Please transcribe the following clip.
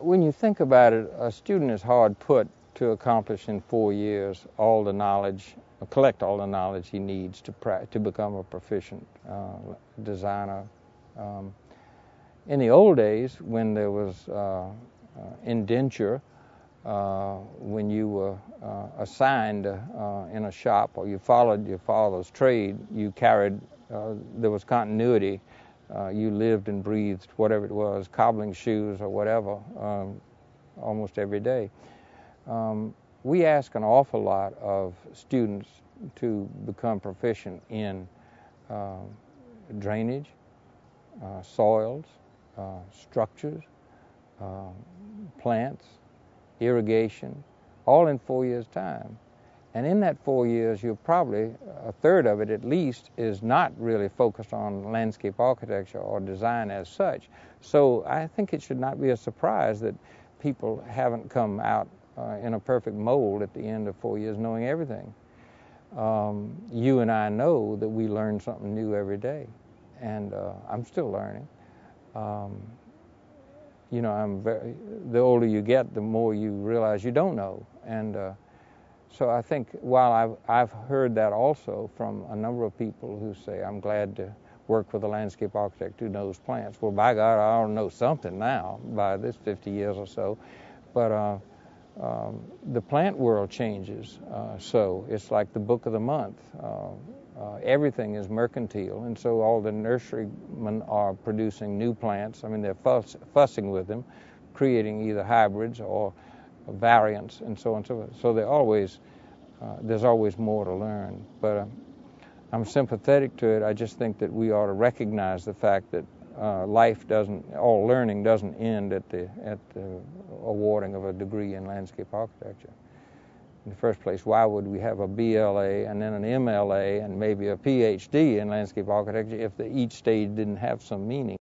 when you think about it, a student is hard put to accomplish in 4 years all the knowledge, collect all the knowledge he needs to become a proficient designer. In the old days, when there was indenture, when you were assigned in a shop or you followed your father's trade, you carried, there was continuity. You lived and breathed whatever it was, cobbling shoes or whatever, almost every day. We ask an awful lot of students to become proficient in drainage, soils, structures, plants, irrigation, all in 4 years' time. And in that 4 years, you're probably, a third of it at least, is not really focused on landscape architecture or design as such. So I think it should not be a surprise that people haven't come out in a perfect mold at the end of 4 years knowing everything. You and I know that we learn something new every day, and I'm still learning. You know, the older you get, the more you realize you don't know. And so I think while I've heard that also from a number of people who say, I'm glad to work with a landscape architect who knows plants. Well, by God, I ought to know something now by this 50 years or so. But the plant world changes. So it's like the book of the month. Everything is mercantile, and so all the nurserymen are producing new plants. I mean, they're fussing with them, creating either hybrids or variants, and so on and so forth. So there's always more to learn. But I'm sympathetic to it. I just think that we ought to recognize the fact that all learning doesn't end at the awarding of a degree in landscape architecture. In the first place, why would we have a BLA and then an MLA and maybe a PhD in landscape architecture if each stage didn't have some meaning?